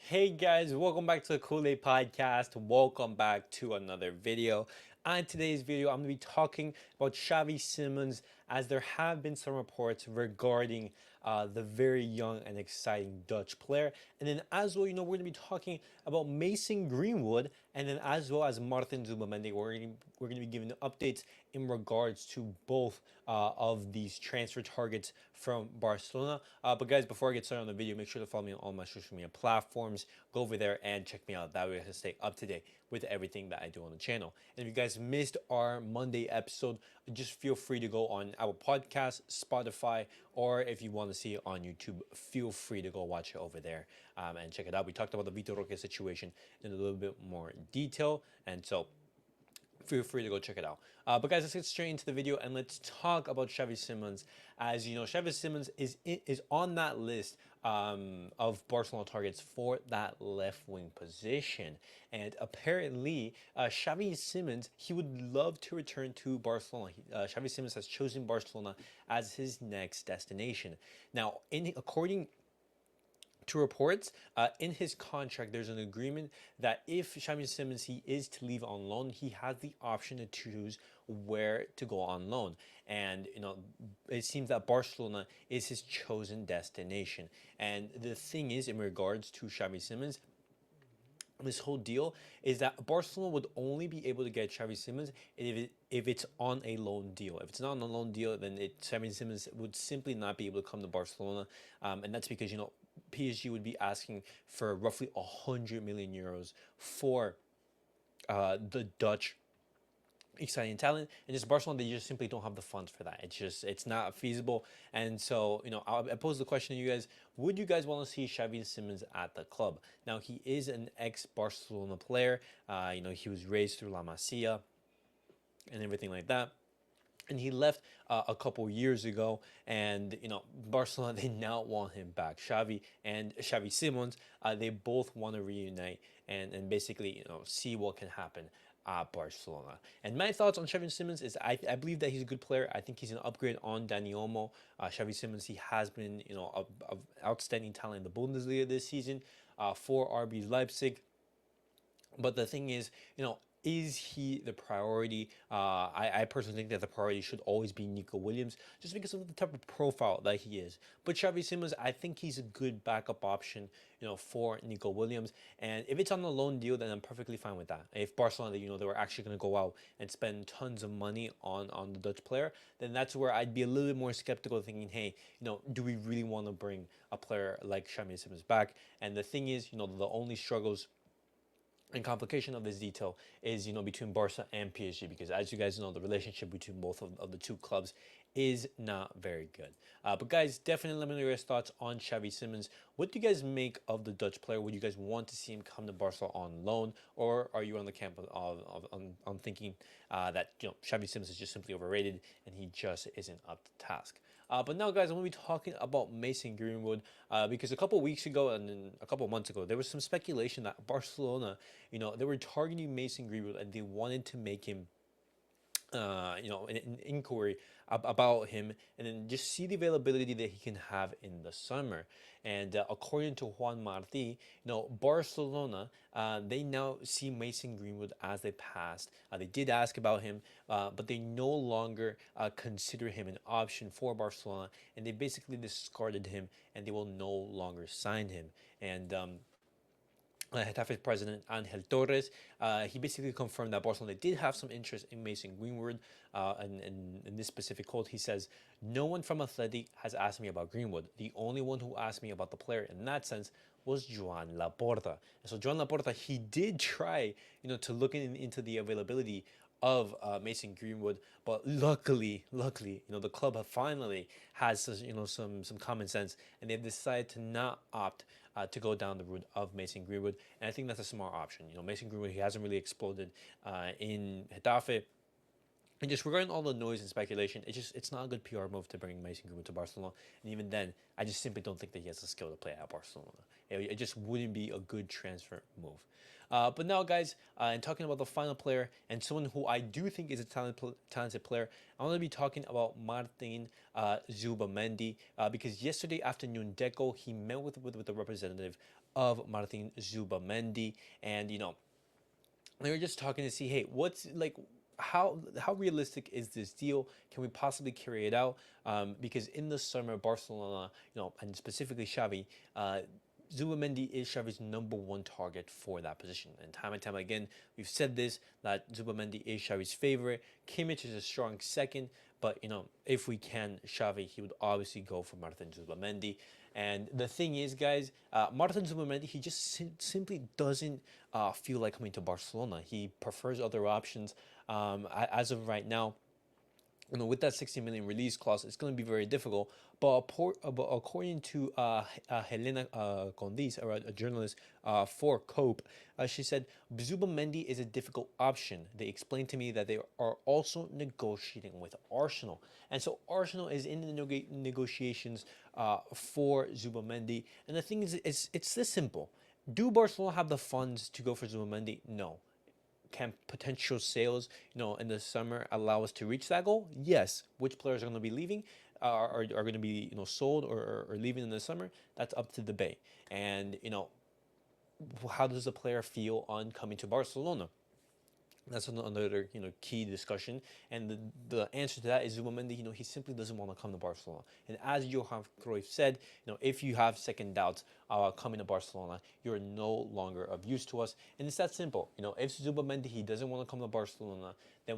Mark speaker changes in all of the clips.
Speaker 1: Hey guys, welcome back to the CulePodcast. Welcome back to another video. On today's video, I'm going to be talking about Xavi Simons, as there have been some reports regarding the very young and exciting Dutch player. And then as well, we're going to be talking about Mason Greenwood, and then as well as Martin Zubimendi. We're going to be giving updates in regards to both of these transfer targets from Barcelona. But guys, before I get started on the video, make sure to follow me on all my social media platforms. Go over there and check me out. That way I can stay up to date with everything that I do on the channel. And if you guys missed our Monday episode, just feel free to go on our podcast, Spotify, or if you want to see it on YouTube, feel free to go watch it over there and check it out. We talked about the Vitor Roque situation in a little bit more detail, and so feel free to go check it out. But guys, let's get straight into the video and let's talk about Xavi Simons. As you know, Xavi Simons is on that list of Barcelona targets for that left wing position. And apparently, Xavi Simons, he would love to return to Barcelona. Xavi Simons has chosen Barcelona as his next destination. Now, according to reports, in his contract, there's an agreement that if Xavi Simons he is to leave on loan, he has the option to choose where to go on loan. And it seems that Barcelona is his chosen destination. And the thing is, in regards to Xavi Simons, this whole deal is that Barcelona would only be able to get Xavi Simons if it's on a loan deal. If it's not on a loan deal, then Xavi Simons would simply not be able to come to Barcelona, and that's because PSG would be asking for roughly 100 million euros for the Dutch exciting talent, and just Barcelona, they just simply don't have the funds for that. It's not feasible. And so I pose the question to you guys: would you guys want to see Xavi Simons at the club? Now, he is an ex-Barcelona player. He was raised through La Masia and everything like that, and he left a couple years ago. And Barcelona, they now want him back. Xavi and Xavi Simons, they both want to reunite and basically see what can happen at Barcelona. And my thoughts on Xavi Simons is I believe that he's a good player. I think he's an upgrade on Dani Olmo. Xavi Simons, he has been a outstanding talent in the Bundesliga this season for RB Leipzig. But the thing is he the priority? I personally think that the priority should always be Nico Williams, just because of the type of profile that he is. But Xavi Simons, I think he's a good backup option, for Nico Williams. And if it's on a loan deal, then I'm perfectly fine with that. If Barcelona, they were actually going to go out and spend tons of money on the Dutch player, then that's where I'd be a little bit more skeptical, thinking, hey, do we really want to bring a player like Xavi Simons back? And the thing is, the only struggles and complication of this detail is between Barca and PSG, because as you guys know, the relationship between both of the two clubs is not very good. But guys, definitely let me know your thoughts on Xavi Simons. What do you guys make of the Dutch player? Would you guys want to see him come to Barca on loan, or are you on the camp on thinking that Xavi Simons is just simply overrated and he just isn't up to task? But now, guys, I'm going to be talking about Mason Greenwood, because a couple weeks ago and then a couple months ago, there was some speculation that Barcelona, they were targeting Mason Greenwood and they wanted to make him an inquiry about him, and then just see the availability that he can have in the summer. And according to Juan Martí, Barcelona, they now see Mason Greenwood as they passed. They did ask about him, but they no longer consider him an option for Barcelona, and they basically discarded him, and they will no longer sign him. And Getafe president Angel Torres, he basically confirmed that Barcelona did have some interest in Mason Greenwood. And in this specific quote, he says, "No one from Athletic has asked me about Greenwood. The only one who asked me about the player in that sense was Joan Laporta." And so Joan Laporta, he did try, to look into the availability of Mason Greenwood, but luckily, the club have finally has some common sense, and they've decided to not opt to go down the route of Mason Greenwood, and I think that's a smart option. Mason Greenwood, he hasn't really exploded in Getafe. And just regarding all the noise and speculation, it's not a good PR move to bring Mason Greenwood to Barcelona. And even then, I just simply don't think that he has the skill to play at Barcelona. It just wouldn't be a good transfer move. But now, guys, and talking about the final player and someone who I do think is a talented player, I want to be talking about Martin Zubimendi, because yesterday afternoon, Deco, he met with the representative of Martin Zubimendi, and they were just talking to see, hey, what's like, how realistic is this deal? Can we possibly carry it out? Because in the summer, Barcelona, and specifically Xavi, Zubimendi is Xavi's #1 target for that position. And time again, we've said this, that Zubimendi is Xavi's favorite. Kimmich is a strong second, but if we can, Xavi, he would obviously go for Martin Zubimendi. And the thing is, guys, Martin Zubimendi, he just simply doesn't feel like coming to Barcelona. He prefers other options. As of right now, with that 60 million release clause, it's going to be very difficult. But according to Helena Condis, a journalist for Cope, she said Zubimendi is a difficult option. They explained to me that they are also negotiating with Arsenal, and so Arsenal is in the negotiations for Zubimendi. And the thing is, it's this simple: do Barcelona have the funds to go for Zubimendi? No. Can potential sales, in the summer allow us to reach that goal? Yes. Which players are going to be leaving, are going to be, sold or leaving in the summer? That's up to the debate. And, how does the player feel on coming to Barcelona? That's another key discussion, and the answer to that is Zubimendi. He simply doesn't want to come to Barcelona. And as Johan Cruyff said, if you have second doubts about coming to Barcelona, you're no longer of use to us. And it's that simple. If Zubimendi, he doesn't want to come to Barcelona, then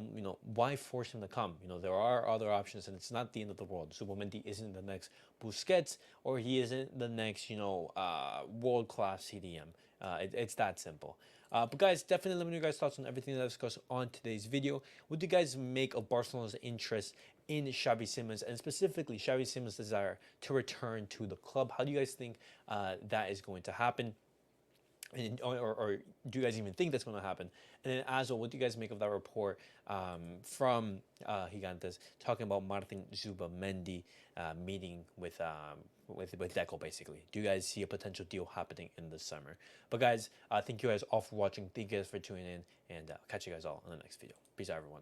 Speaker 1: why force him to come? There are other options, and it's not the end of the world. Zubimendi isn't the next Busquets, or he isn't the next world-class CDM. It's that simple. But guys, definitely let me know your guys' thoughts on everything that I discussed on today's video. What do you guys make of Barcelona's interest in Xavi Simons, and specifically Xavi Simons' desire to return to the club? How do you guys think that is going to happen? And, or do you guys even think that's going to happen? And then as well, what do you guys make of that report from Gigantes talking about Martin Zubimendi meeting with Deco, basically? Do you guys see a potential deal happening in the summer? But guys, thank you guys all for watching. Thank you guys for tuning in, and catch you guys all in the next video. Peace out, everyone.